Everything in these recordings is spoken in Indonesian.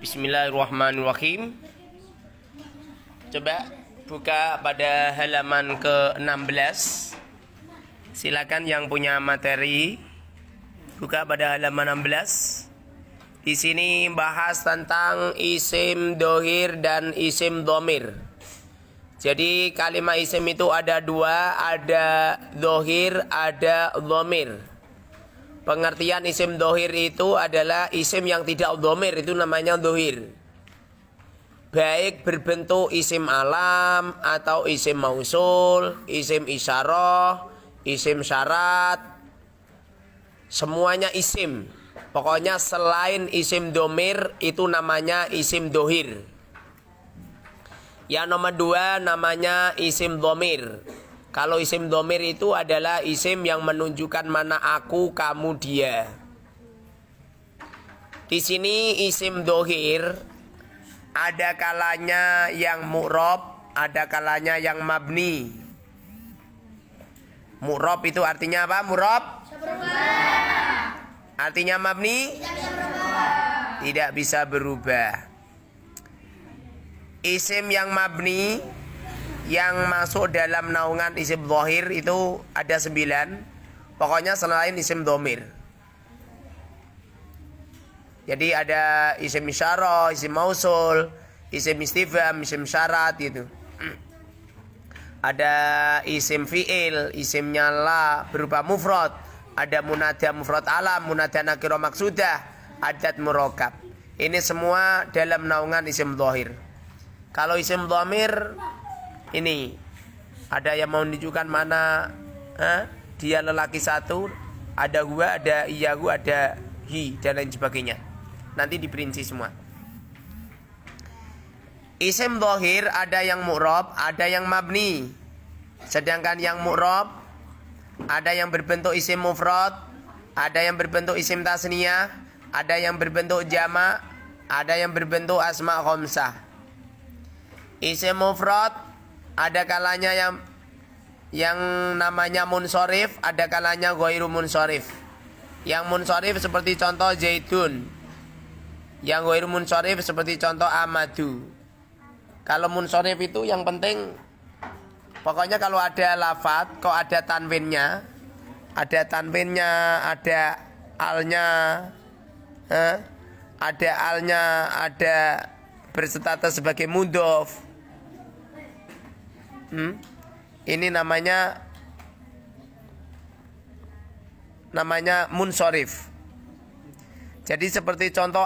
Bismillahirrahmanirrahim. Coba buka pada halaman ke-16. Silakan yang punya materi buka pada halaman 16. Di sini bahas tentang isim dohir dan isim domir. Jadi kalimat isim itu ada dua, ada dohir, ada domir. Pengertian isim dohir itu adalah isim yang tidak domir, itu namanya dohir. Baik berbentuk isim alam atau isim mausul, isim isyarah, isim syarat, semuanya isim. Pokoknya selain isim domir itu namanya isim dohir. Yang nomor dua namanya isim domir. Kalau isim domir itu adalah isim yang menunjukkan mana aku, kamu, dia. Di sini isim dohir ada kalanya yang mu'rob, ada kalanya yang mabni. Mu'rob itu artinya apa? Mu'rob? Artinya mabni? Tidak bisa berubah. Isim yang mabni yang masuk dalam naungan isim dohir itu ada 9. Pokoknya selain isim domir. Jadi ada isim isyarah, isim mausul, isim istifham, isim syarat gitu. Ada isim fi'il, isimnya la berupa mufrad. Ada munada mufrad alam, munada nakirah maksudah, adat murakkab. Ini semua dalam naungan isim dohir. Kalau isim domir ini ada yang mau menunjukkan mana dia lelaki satu, ada gua, ada iyahu, ada hi dan lain sebagainya. Nanti diperinci semua. Isim dohir ada yang mu'rob, ada yang mabni. Sedangkan yang mu'rob ada yang berbentuk isim mufrad, ada yang berbentuk isim tasniyah, ada yang berbentuk jamak, ada yang berbentuk asma khamsah. Isim mufrad ada kalanya yang namanya munsorif, ada kalanya ghairu munsorif. Yang munsorif seperti contoh zaitun. Yang ghairu munsorif seperti contoh amadu. Kalau munsorif itu yang penting pokoknya kalau ada lafadz, kok ada tanwinnya, ada alnya, ada berstatus sebagai mudhof. Ini namanya munsorif. Jadi seperti contoh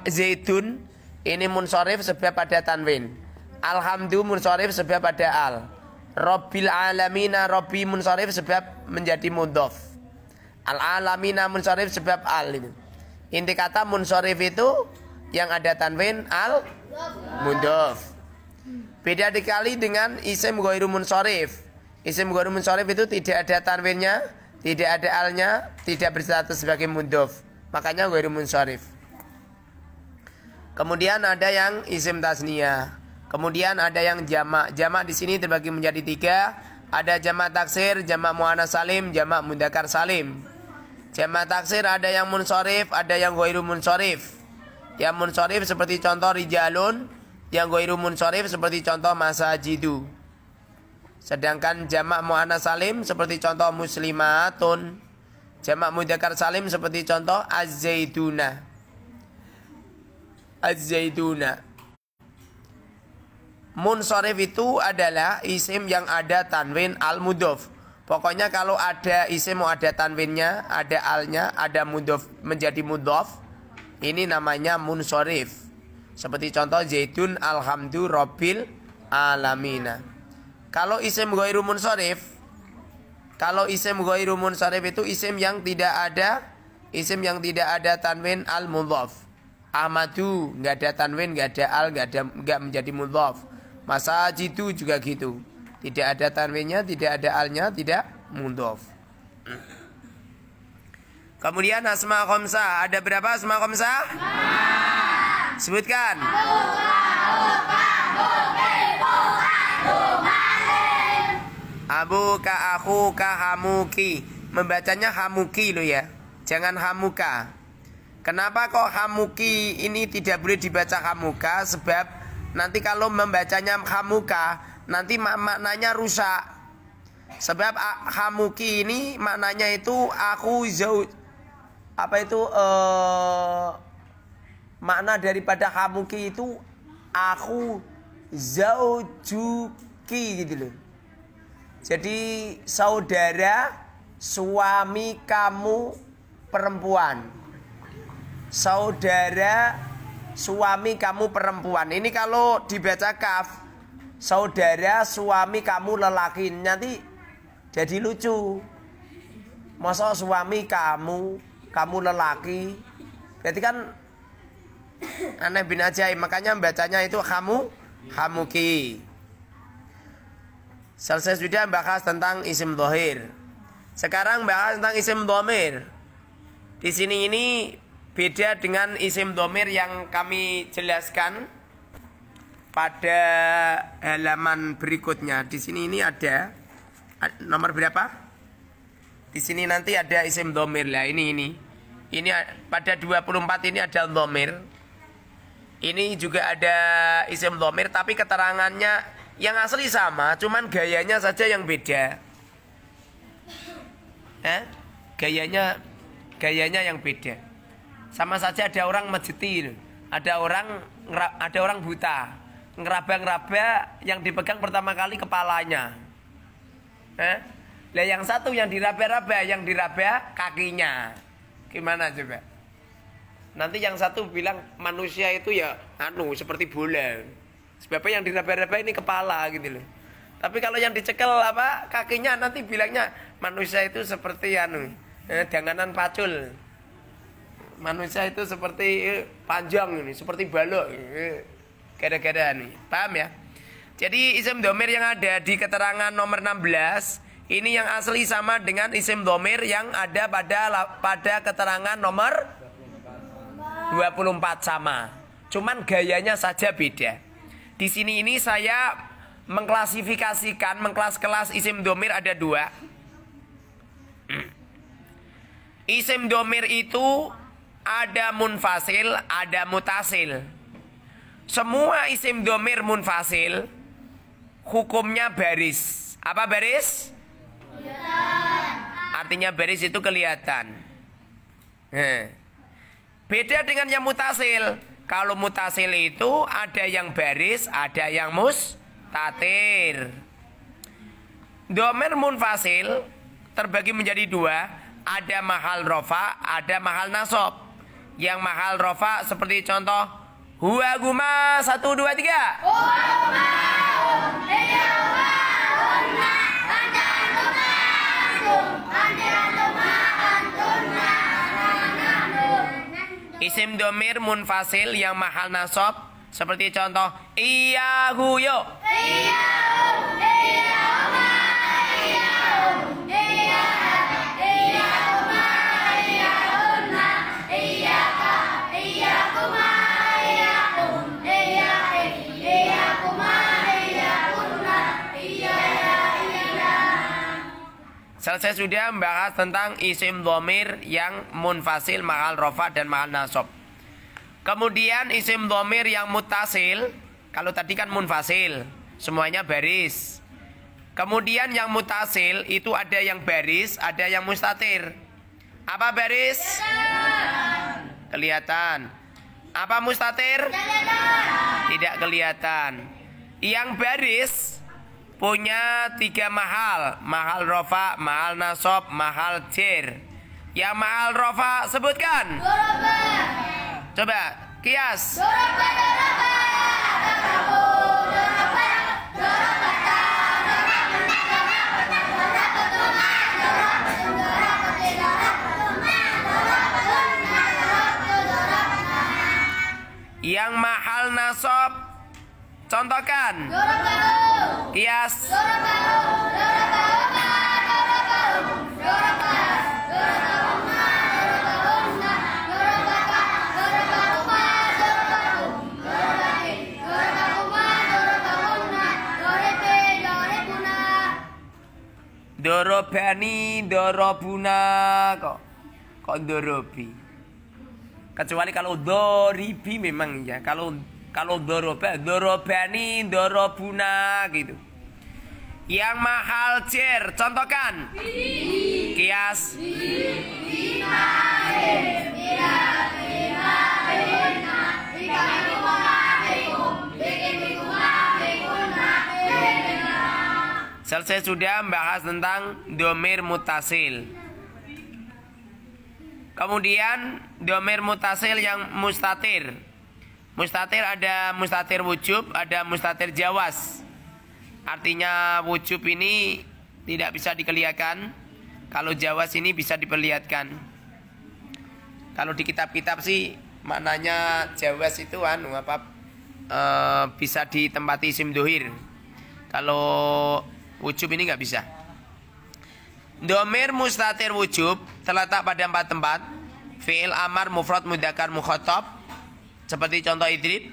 zaitun, ini munsorif sebab ada tanwin. Alhamdu munsorif sebab ada al. Rabbil alamina, Rabbi munsorif sebab menjadi mudhof. Al alamina munsorif sebab al itu. Inti kata munsorif itu yang ada tanwin al mudhof. Beda dikali dengan isim ghairu munsorif. Isim ghairu munsorif itu tidak ada tanwinnya, tidak ada alnya, tidak berstatus sebagai mudhof. Makanya ghairu munsorif. Kemudian ada yang isim tasniyah. Kemudian ada yang jamak. Jamak di sini terbagi menjadi 3. Ada jamak taksir, jamak muannats salim, jamak mudzakkar salim. Jamak taksir ada yang munsorif, ada yang ghairu munsorif. Yang munsorif seperti contoh rijalun. Yang ghairu munsorif seperti contoh masajidu. Sedangkan jamak muannats salim seperti contoh muslimatun. Jamak mudzakkar salim seperti contoh az-zaituna. Munsorif itu adalah isim yang ada tanwin al-mudhof. Pokoknya kalau ada isim mau ada tanwinnya, ada alnya, ada mudhof menjadi mudhof, ini namanya munsorif. Seperti contoh zaitun alhamdu rabbil alamina. Kalau isim ghairu munsorif, itu isim yang tidak ada tanwin al mudhof. Ahmadu enggak ada tanwin, enggak ada al, enggak menjadi mudhof. Masajidu juga gitu. Tidak ada tanwinnya, tidak ada alnya, tidak mudhof. Kemudian asma khamsah, ada berapa asma khamsah? Sebutkan. Abuka, akhuka, hamuki. Membacanya hamuki lo ya. Jangan hamuka. Kenapa kok hamuki ini tidak boleh dibaca hamuka? Sebab nanti kalau membacanya hamuka, nanti maknanya rusak. Sebab hamuki ini maknanya itu aku zauj. Apa itu makna daripada hamuki itu aku zaujuki gitu loh. Jadi saudara suami kamu perempuan. Saudara suami kamu perempuan. Ini kalau dibaca kaf, saudara suami kamu lelaki, nanti jadi lucu. Masa suami kamu lelaki, berarti kan aneh bin ajaib. Makanya bacanya itu hamuki. Selesai sudah bahas tentang isim dhohir. Sekarang bahas tentang isim dhamir. Di sini ini beda dengan isim dhamir yang kami jelaskan pada halaman berikutnya. Di sini ini ada nomor berapa? Di sini nanti ada isim dhamir lah. Ini pada 24 ini ada dhamir. Ini juga ada isim dhamir, tapi keterangannya yang asli sama, cuman gayanya saja yang beda. Gayanya yang beda. Sama saja ada orang majeti, ada orang buta, ngeraba-ngeraba yang dipegang pertama kali kepalanya. Lah yang satu yang diraba-raba, yang diraba kakinya. Gimana coba? Nanti yang satu bilang manusia itu ya seperti bola. Sebabnya yang diraba-raba ini kepala gitu loh. Tapi kalau yang dicekel kakinya, nanti bilangnya manusia itu seperti danganan pacul. Manusia itu seperti panjang ini, seperti balok. Gara-gara nih. Paham ya? Jadi isim dhamir yang ada di keterangan nomor 16 ini yang asli sama dengan isim dhamir yang ada pada keterangan nomor 24 sama. Cuman gayanya saja beda. Di sini ini saya mengklasifikasikan, mengkelas-kelas isim dhamir ada 2. Isim dhamir itu ada munfasil, ada mutasil. Semua isim dhamir munfasil hukumnya baris. Apa baris? Artinya baris itu kelihatan. Beda dengan yang mutasil. Kalau mutasil itu ada yang baris, ada yang mustatir. Dhamir munfasil terbagi menjadi 2. Ada mahal rofa, ada mahal nasab. Yang mahal rofa seperti contoh huwa guma 1 2 3. Isim dhamir munfasil yang mahal nasab seperti contoh iyahu yuk. Selesai sudah membahas tentang isim dhamir yang munfasil, mahal rofa dan mahal nasab. Kemudian isim dhamir yang mutasil, kalau tadi kan munfasil, semuanya baris. Kemudian yang mutasil itu ada yang baris, ada yang mustatir. Apa baris? Kelihatan. Apa mustatir? Tidak kelihatan. Yang baris punya 3 mahal. Mahal rofa, mahal nasab, mahal jer. Yang mahal rofa sebutkan. Coba kias. Yang mahal nasab contohkan. Kias. Dorobani, dorobuna, kok dorobi. Kecuali kalau doribi memang ya. Kalau dorobani, dorobuna gitu. Yang mahal cer, contohkan. Kias. Selesai sudah membahas tentang domir mutasil. Kemudian domir mutasil yang mustatir. Mustatir ada mustatir wujub, ada mustatir jawaz. Artinya wujub ini tidak bisa dikelihatan. Kalau jawaz ini bisa diperlihatkan. Kalau di kitab-kitab sih maknanya jawaz itu bisa ditempati isim dohir. Kalau wujub ini nggak bisa. Domir mustatir wujub terletak pada 4 tempat. Fi'il amar mufrad mudzakkar mukhatab seperti contoh idrib.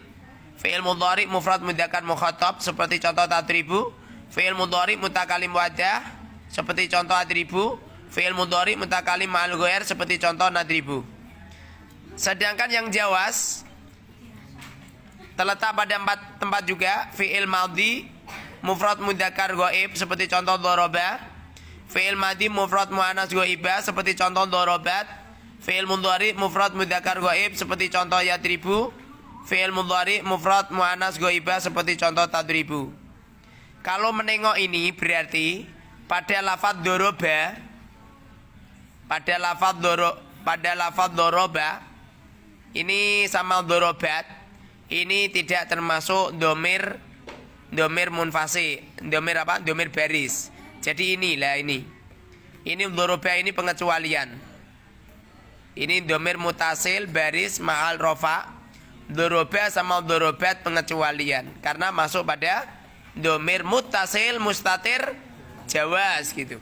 Fi'il mudhari mufrad mudzakkar mukhatab seperti contoh tadribu. Fi'il mudhari mutakalim wadah seperti contoh adribu. Fi'il mudhari mutakalim ma'al ghair seperti contoh nadribu. Sedangkan yang jawaz terletak pada 4 tempat juga. Fi'il madhi mufrad mudzakkar ghaib seperti contoh dharaba. Fi'il madhi mufrad muannas ghaibah seperti contoh dorobat. Fi'il mudhari mufrad mudzakkar ghaib seperti contoh yadribu. Fi'il mudhari mufrad muannas ghaibah seperti contoh tadribu. Kalau menengok ini berarti pada lafaz doroba, pada lafaz doroba ini sama dorobat ini tidak termasuk domir munfasi, domir apa? Domir baris. Jadi inilah ini doroba ini pengecualian. Ini domir mutasil baris ma'al rofa. Doroba sama dorobat pengecualian karena masuk pada domir mutasil mustatir jawaz gitu.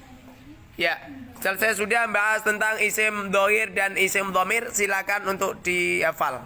Ya, selesai sudah membahas tentang isim dohir dan isim domir. Silakan untuk dihafal.